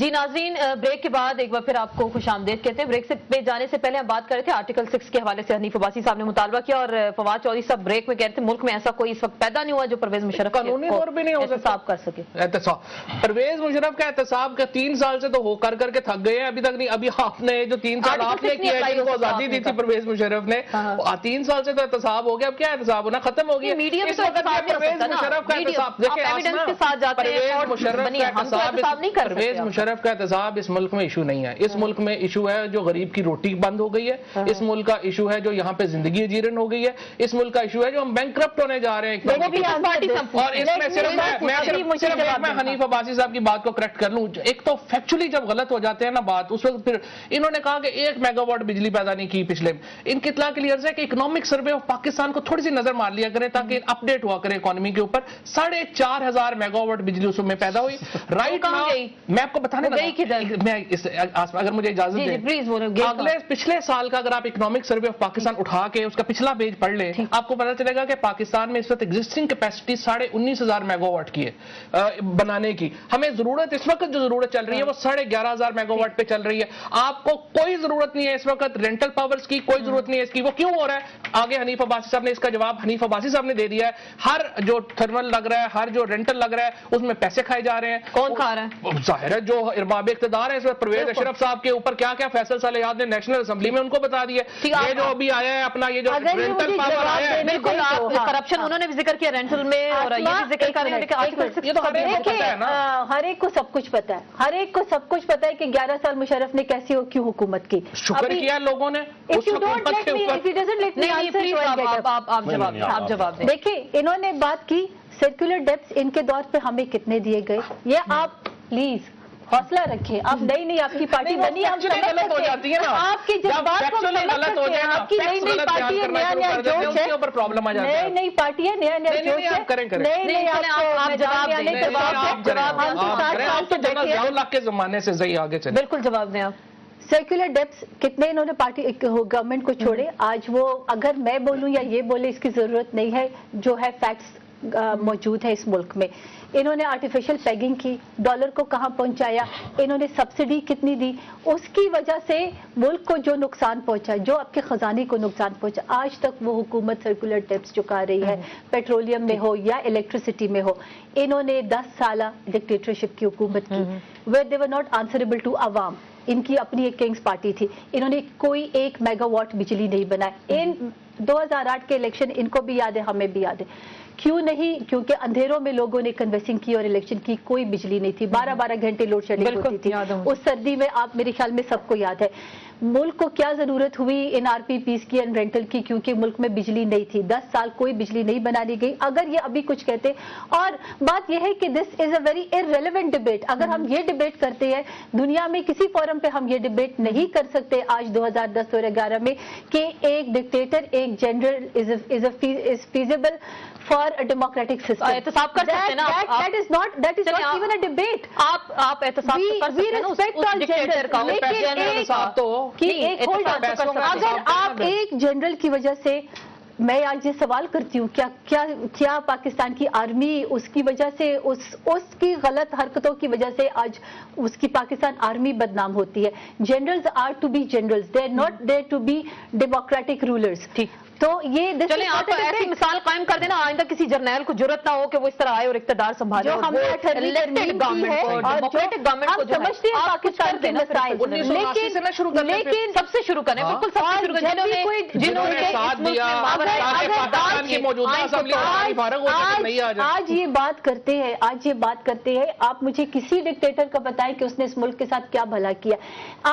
جی ناظرین، بریک کے بعد ایک بار پھر آپ کو خوش آمدید کہتے ہیں۔ بریک سے پہ جانے سے پہلے ہم بات کر رہے تھے آرٹیکل 6 کے حوالے سے حنیف عباسی صاحب نے مطالبہ کیا، اور فواد چودھری صاحب بریک میں کہہ رہے تھے ملک میں ایسا کوئی اس وقت پیدا نہیں ہوا جو پرویز مشرف قانونی طور پہ نہیں ہو سکتا احتساب کر سکے۔ پرویز مشرف کا احتساب کا 3 سال سے تو ہو کر کے تھک گئے ہیں، ابھی تک نہیں۔ ابھی آپ نے جو 3 سال آپ نے کیا ہے، جن کو آزادی دی تھی پرویز مشرف نے، 3 سال سے تو احتساب ہو گیا، اب کیا احتساب ہونا ختم ہو گیا۔ اس وقت پرویز مشرف کا احتساب پرویز مشرف کا احتساب اس ملک میں ایشو نہیں ہے۔ اس ملک میں ایشو ہے جو غریب کی روٹی بند ہو گئی ہے، اس ملک کا ایشو ہے جو یہاں پہ زندگی جیرن ہو گئی ہے، اس ملک کا ایشو ہے جو ہم بینکرپٹ ہونے جا رہے ہیں۔ اور اس میں صرف میں حنیف عباسی صاحب کی بات کو کریکٹ کر لوں، ایک تو فیکچولی جب غلط ہو جاتے ہیں نا بات، اس وقت پھر انہوں نے کہا کہ 1 میگا واٹ بجلی پیدا نہیں کی پچھلے۔ ان کی اطلاع کے لیے عرض ہے کہ اکنامک سروے آف پاکستان کو تھوڑی سی نظر مار لیا کریں تاکہ اپڈیٹ ہوا کرے اکانومی کے اوپر۔ 4,500 میگا واٹ بجلی اس میں پیدا ہوئی۔ رائٹ ناؤ میں آپ کو بتانے اگر مجھے اجازت دیں، پچھلے سال کا اگر آپ اکنامک سروے آف پاکستان اٹھا کے اس کا پچھلا پیج پڑھ لیں، آپ کو پتا چلے گا کہ پاکستان میں اس وقت ایگزسٹنگ کیپیسٹی 19,500 میگا واٹ کی ہے بنانے کی۔ ہمیں ضرورت اس وقت جو ضرورت چل رہی ہے وہ 11,500 میگا واٹ پہ چل رہی ہے۔ آپ کو کوئی ضرورت نہیں ہے اس وقت رینٹل پاورز کی، کوئی ضرورت نہیں ہے اس کی۔ وہ کیوں ہو رہا ہے؟ آگے حنیف عباسی صاحب نے اس کا جواب حنیف عباسی صاحب نے دے دیا ہے۔ ہر جو تھرمل لگ رہا ہے، ہر جو رینٹل لگ رہا ہے، اس میں پیسے کھائے جا رہے ہیں۔ کون کھا رہا ہے؟ ظاہر ہے جو ارباب اقتدار ہے اس وقت۔ پرویز اشرف صاحب کے اوپر کیا کیا فیصل صالحات نے نیشنل اسمبلی میں ان کو بتا دیا۔ یہ جو ابھی آیا ہے اپنا یہ جو رینٹل پاور آیا ہے، بالکل کرپشن انہوں نے بھی ذکر کیا رینٹل میں، اور یہ بھی ذکر کر رہے ہیں کہ آرٹیکل 6 یہ تو ہر ایک کو پتہ ہے نا، ہر ایک کو سب کچھ پتا ہے، ہر ایک کو سب کچھ پتا ہے کہ 11 سال مشرف نے کیسی کیوں حکومت کی۔ شکر کیا لوگوں نے اس حکومت کے اوپر۔ آپ جواب دیں۔ دیکھیں انہوں نے بات کی سرکولر ڈیپس ان کے دور پہ ہمیں کتنے دیے گئے، یہ آپ پلیز حوصلہ رکھیں۔ آپ نہیں آپ کی پارٹی بنی، آپ غلط ہو جاتی ہے نا، آپ کی جذبات کو غلط ہو جائے، آپ کی نئی پارٹی ہے، نیا نیا جوش ہے، پرابلم آ جاتی ہے، نئی پارٹی ہے، نیا نیا جوش ہے، نئی آپ جواب دیں کے زمانے سے صحیح آگے چلے۔ بالکل جواب دیں آپ۔ سرکولر ڈیپس کتنے انہوں نے پارٹی گورنمنٹ کو چھوڑے، آج وہ اگر میں بولوں یا یہ بولے اس کی ضرورت نہیں ہے، جو ہے فیکٹس موجود ہے اس ملک میں۔ انہوں نے آرٹیفیشل پیگنگ کی، ڈالر کو کہاں پہنچایا، انہوں نے سبسڈی کتنی دی، اس کی وجہ سے ملک کو جو نقصان پہنچا، جو آپ کے خزانے کو نقصان پہنچا، آج تک وہ حکومت سرکولر ٹیپس چکا رہی ہے، پیٹرولیم میں ہو یا الیکٹریسٹی میں ہو۔ انہوں نے 10 سالہ ڈکٹیٹرشپ کی حکومت کی، where they were not answerable to عوام۔ ان کی اپنی ایک کنگز پارٹی تھی، انہوں نے کوئی 1 میگا واٹ بجلی نہیں بنائی۔ 2008 کے الیکشن ان کو بھی یاد ہے، ہمیں بھی یاد ہے۔ کیوں نہیں؟ کیونکہ اندھیروں میں لوگوں نے کنوینسنگ کی اور الیکشن کی، کوئی بجلی نہیں تھی، 12 گھنٹے لوڈ شیڈنگ ہوتی تھی اس سردی میں، آپ میرے خیال میں سب کو یاد ہے۔ ملک کو کیا ضرورت ہوئی ان آر پی پیز کی اینڈ رینٹل کی؟ کیونکہ ملک میں بجلی نہیں تھی، 10 سال کوئی بجلی نہیں بنانی گئی۔ اگر یہ ابھی کچھ کہتے، اور بات یہ ہے کہ دس از اے ویری irrelevant ڈبیٹ، اگر ہم یہ ڈبیٹ کرتے ہیں دنیا میں کسی فورم پہ ہم یہ ڈبیٹ نہیں کر سکتے آج 2010 اور 11 میں کہ ایک ڈکٹیٹر ایک general is feasible for a democratic system۔ احتساب کر سکتے ہیں نا آپ، that is not even a debate۔ آپ احتساب کر سکتے ہیں نا اس ڈکٹیٹر کا، اگر آپ ایک جنرل کی وجہ سے، میں آج یہ سوال کرتی ہوں کیا پاکستان کی آرمی اس کی وجہ سے، اس کی غلط حرکتوں کی وجہ سے آج اس کی پاکستان آرمی بدنام ہوتی ہے؟ Generals are to be generals, they are not there to be democratic rulers. تو یہ چلیں آپ ایسی مثال قائم کر دینا، آئندہ کسی جرنیل کو ضرورت نہ ہو کہ وہ اس طرح آئے اور اقتدار سنبھالے، جو ہم نے الیکٹڈ گورنمنٹ کو، ڈیموکریٹک گورنمنٹ کو سمجھتے ہیں پاکستان کے مسائل، لیکن سب سے شروع کریں، بالکل سب سے شروع کریں، جنہوں نے ساتھ دیا، آج یہ بات کرتے ہیں، آپ مجھے کسی ڈکٹیٹر کا بتائیں کہ اس نے اس ملک کے ساتھ کیا بھلا کیا۔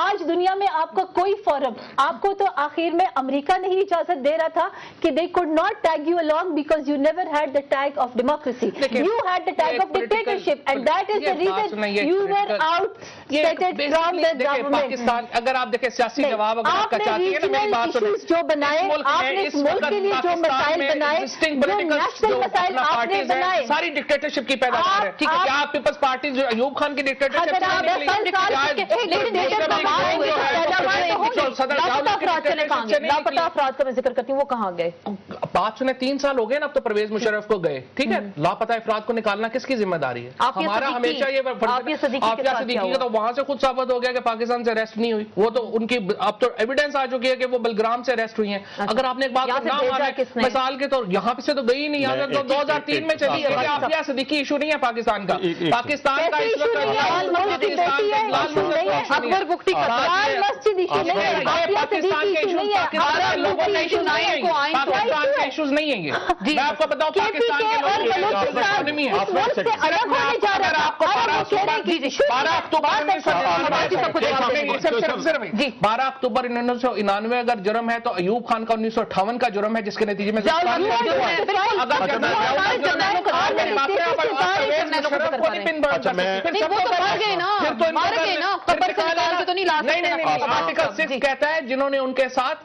آج دنیا میں آپ کا کوئی فورم، آپ کو تو آخر میں امریکہ نہیں اجازت دے رہا تھا کہ they could not tag you along because you never had the tag of democracy, you had the tag of dictatorship, and that is the reason you were outstated from the government۔ Pakistan اگر آپ دیکھیں سیاسی جواب اگر آپ کا چاہتی ہیں نا، میری بات سنیں، جو بنائے آپ نے اس ملک کے لیے جو مسائل بنائے existing political जो अपना parties हैं, सारी डिक्टेटरशिप की पैदावार है। क्या आप पीपल्स पार्टी जो अयूब खान की डिक्टेटरशिप लापता अफराद का मैं जिक्र करती हूँ, वो कहाँ गए? 3 साल हो गए ना, अब तो परवेज मुशर्रफ को गए, ठीक है। लापता अफराद को निकालना किसकी जिम्मेदारी है? हमारा हमेशा ये आफिया सिद्दीकी का तो वहां से खुद साबित हो गया कि पाकिस्तान से अरेस्ट नहीं हुई, वो तो उनकी अब तो एविडेंस आ चुकी है कि वो बलग्राम से अरेस्ट हुई हैं। अगर आपने एक बात मिसाल के तो यहाँ से तो गई नहीं, यहाँ तो 2003 में चली गई। आफिया सिद्दीकी इशू नहीं है पाकिस्तान का, पाकिस्तान का अकबर बुख्ती का लोगों का इशू नहीं है, पाकिस्तान के इशूज नहीं है ये। मैं आपको बताऊं पाकिस्तान के लोग 12 अक्टूबर 1999 अगर जुर्म है तो अयूब खान का 1958 का जुर्म है, जिसके नतीजे में आर्टिकल 6 कहता है जिन्होंने उनके साथ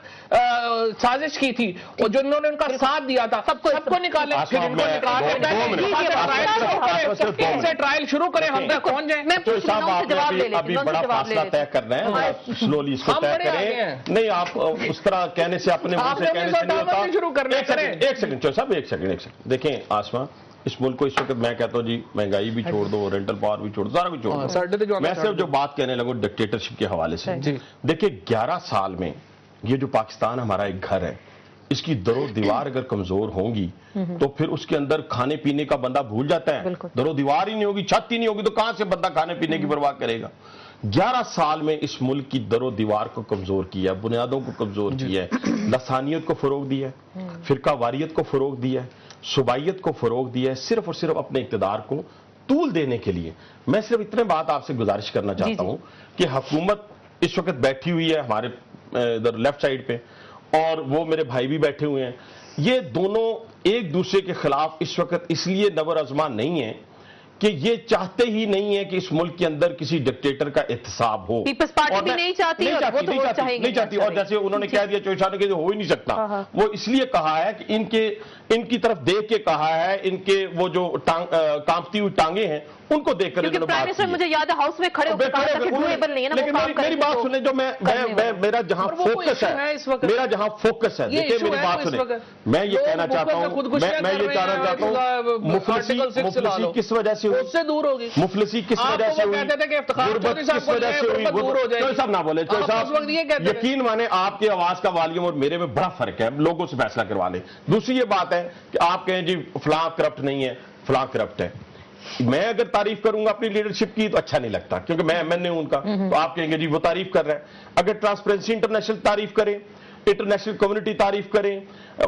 साजिश की थी और जिन्होंने उनका साथ दिया था सबको निकाले, फिर इनको निकाले, ट्रायल शुरू करें, हम तक पहुंच जाए। अभी बड़ा फासला तय करना है, स्लोली इसको तय करें। नहीं, आप उस तरह कहने से अपने मुंह से कहने से नहीं होता। शुरू करने एक सेकंड चौधरी साहब, एक सेकंड देखें आसमा, इस मुल्क को इस वक्त मैं कहता हूँ जी महंगाई भी छोड़ दो, रेंटल पावर भी छोड़ दो, सारा कुछ छोड़ दो। मैं सिर्फ जो बात कहने लगूं डिक्टेटरशिप के हवाले से, देखिए 11 साल में ये जो पाकिस्तान हमारा एक घर है, इसकी दरो दीवार अगर कमजोर होंगी तो फिर उसके अंदर खाने पीने का बंदा भूल जाता है। दरो दीवार ही नहीं होगी, छत ही नहीं होगी, तो कहां से बंदा खाने पीने की परवाह करेगा? 11 साल में इस मुल्क की दरो दीवार को कमजोर किया, बुनियादों को कमजोर किया है, लसानियत को फरोग दिया है, फिरका वारियत को फरोग दिया है, सुबाइयत को फरोग दिया है, सिर्फ और सिर्फ अपने इक़्तिदार को तूल देने के लिए। मैं सिर्फ इतने बात आपसे गुजारिश करना चाहता हूं कि हुकूमत इस वक्त बैठी हुई है हमारे इधर लेफ्ट साइड पे, और वो मेरे भाई भी बैठे हुए हैं, ये दोनों एक दूसरे के खिलाफ इस वक्त इसलिए नवर आजमा नहीं है कि ये चाहते ही नहीं है कि इस मुल्क के अंदर किसी डिक्टेटर का एहतसाब हो। पीपल्स पार्टी भी नहीं चाहती, नहीं चाहती। और जैसे उन्होंने कह दिया चौधरी साहब ने कि हो ही नहीं सकता, वो इसलिए कहा है कि इनकी तरफ देख के कहा है, इनके वो जो कांपती हुई टांगे हैं उनको देखकर प्राइम मिनिस्टर मुझे याद है हाउस में खड़े होकर कहा था कि डूएबल नहीं है ना। लेकिन मेरी बात सुने, जो मेरा जहाँ फोकस है, मेरा जहाँ फोकस है, देखिए मेरी बात सुने, मैं ये कहना चाहता हूँ, मैं ये कहना चाहता हूँ, मुफलिसी किस वजह से उससे दूर होगी, मुफलिसी किस वजह से हुई, गुर्बत किस वजह से हुई, चौधरी साहब ना बोले, चौधरी साहब यकीन माने आपकी आवाज का वॉल्यूम और मेरे में बड़ा फर्क है, लोगों से फैसला करवा लें। दूसरी ये बात है कि आप कहें जी फलां करप्ट नहीं है, फलां करप्ट है, मैं अगर तारीफ करूंगा अपनी लीडरशिप की तो अच्छा नहीं लगता, क्योंकि मैं एमएनए हूं उनका, तो आप कहेंगे जी वो तारीफ कर रहा है। अगर ट्रांसपेरेंसी इंटरनेशनल तारीफ करें, इंटरनेशनल कम्युनिटी तारीफ करें,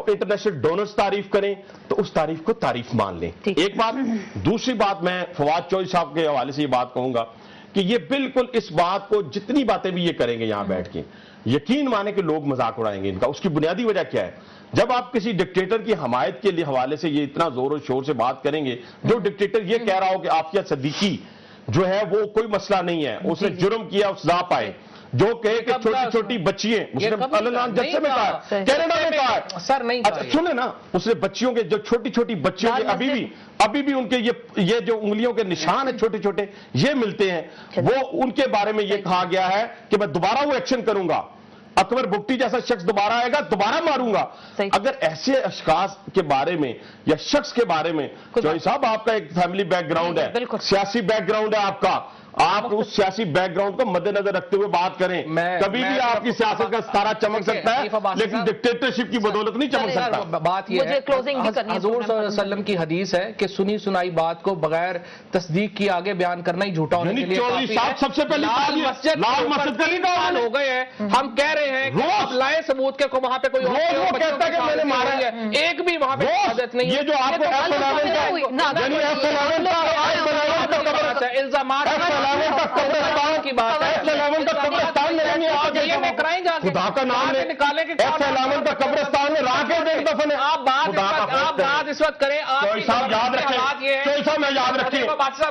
इंटरनेशनल डोनर्स तारीफ करें, तो उस तारीफ को तारीफ मान लें। एक बात। दूसरी बात, मैं फवाद चौधरी साहब के हवाले से ये बात कहूंगा कि ये बिल्कुल इस बात को, जितनी बातें भी ये करेंगे यहां बैठ के, यकीन माने कि लोग मजाक उड़ाएंगे इनका। उसकी बुनियादी वजह क्या है? जब आप किसी डिक्टेटर की हमायत के लिए हवाले से ये इतना जोर और शोर से बात करेंगे, जो डिक्टेटर ये कह रहा हो कि आफिया सिद्दीकी जो है वो कोई मसला नहीं है, उसने जुर्म किया, उस जा पाए, जो कहे कि छोटी छोटी बच्चियां, उसने जज्से में कहा, कनाडा में कहा, सर नहीं, अच्छा सुने ना, उसने बच्चियों के, जो छोटी छोटी बच्चियों के अभी भी उनके ये जो उंगलियों के निशान है छोटे छोटे, ये मिलते हैं, वो उनके बारे में ये कहा गया है कि मैं दोबारा वो एक्शन करूंगा, अकबर बुख्ती जैसा शख्स दोबारा आएगा, दोबारा मारूंगा। अगर ऐसे अशखास के बारे में या शख्स के बारे में, चौधरी साहब आपका एक फैमिली बैकग्राउंड है, सियासी बैकग्राउंड है आपका, आप उस सियासी बैकग्राउंड को मद्देनजर रखते हुए बात करें। कभी भी आपकी सियासत का सितारा चमक सकता है, लेकिन डिक्टेटरशिप की बदौलत नहीं चमक सकता। बात यह है, हुजूर सल्लल्लाहु अलैहि वसल्लम की हदीस है कि सुनी सुनाई बात को बगैर तस्दीक किए आगे बयान करना ही झूठा होने के लिए चौधरी साहब सबसे पहले लाल मस्जिद का नहीं हो गए हैं, हम कह रहे हैं रोज लाए सबूत के को वहां पे कोई कहता है कि मैंने मारा है, एक भी वहां पे आदत नहीं है। ये जो आपको इल्जामात की बात है, खुदा का नाम निकाले के का कब्रिस्तान में राखे देख दफन है। आप बात इस वक्त करें, साहब याद रखें, साहब मैं याद रखें,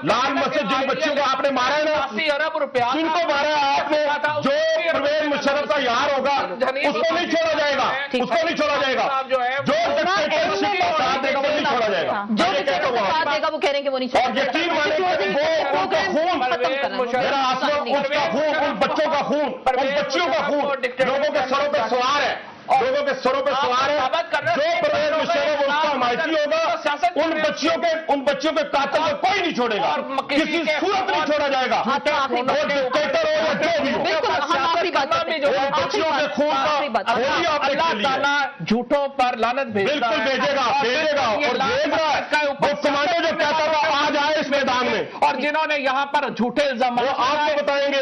लाल मस्जिद जिन बच्चों को आपने मारा है ना, 80 अरब रुपया जिनको मारा है आपने, जो परवेज मुशर्रफ का यार होगा उसको नहीं छोड़ा जाएगा, उसको नहीं छोड़ा जाएगा, जो कह रहे हैं कि वो नहीं और यकीन माने वो उनका खून, मेरा आसमा, उसका खून, उन बच्चों का खून, उन बच्चियों का खून लोगों के सरों पे सवार है, लोगों के सरों पे सवार है। जो परवेज मुशर्रफ उसका हमायती होगा, उन बच्चियों के कातिल को कोई नहीं छोड़ेगा, किसी सूरत नहीं छोड़ा जाएगा, वो डिक्टेटर हो या जो भी हो। बच्चियों के खून का होली आपने झूठों पर लानत भेजेगा, बिल्कुल भेजेगा और भेजेगा। वो कमांडो जो कहता था आज आए इस मैदान में, और जिन्होंने यहाँ पर झूठे इल्जाम आपको बताएंगे,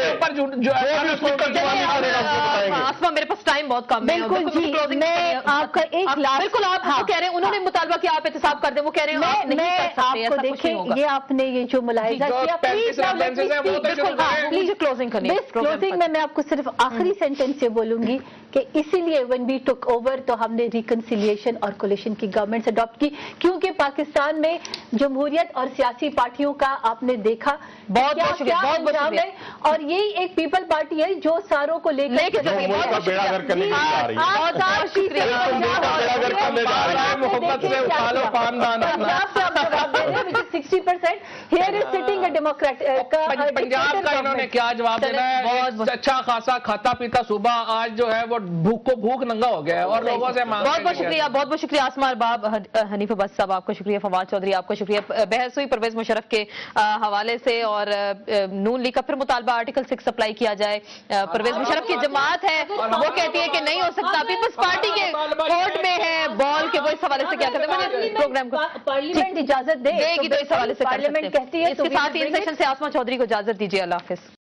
आसमा मेरे पास टाइम बहुत कम है। बिल्कुल जी, मैं आपका एक लास्ट, बिल्कुल आप कह रहे हैं उन्होंने मुतालबा किया आप एहतसाब कर दें, वो कह रहे हैं आप नहीं कर सकते, आपको देखें ये आपने ये जो मुलाहिजा किया, प्लीज क्लोजिंग करनी क्लोजिंग में मैं आपको सिर्फ आखिरी सेंटेंस ये बोलूंगी कि इसीलिए व्हेन वी टुक ओवर तो हमने रिकंसिलिएशन और कोलिशन की गवर्नमेंट अडॉप्ट की, क्योंकि पाकिस्तान में जमहूरियत और सियासी पार्टियों का आपने देखा बहुत शुक्रिया और यही एक पीपल पार्टी है जो सारों को लेकर बेड़ागर करने के लिए जा रही है। मोहब्बत से उठा लो खानदान। 60% here is sitting a Democrat. Punjab का इन्होंने क्या जवाब देना है? अच्छा खासा खाता पीता सुबह आज जो है वो भूख नंगा हो गया है और लोगों से बहुत शुक्रिया आसमा अरबाब, हनीफ अब्बासी साहब आपका शुक्रिया, फवाद चौधरी आपका शुक्रिया। बहस हुई परवेज मुशर्रफ के हवाले से और नून लीग का फिर मुतालबा आर्टिकल 6 अप्लाई किया जाए। परवेज मुशर्रफ की जमात है वो कहती है कि नहीं हो सकता, पीपल्स पार्टी के कोर्ट में है बॉल के, वो इस हवाले से क्या कहते हैं प्रोग्राम को पार्लियामेंट इजाजत देगी तो इस हवाले से पार्लियामेंट कहती है। इसके साथ ही इन सेशन से आसमा चौधरी को इजाजत दीजिए, अल्लाह हाफिज।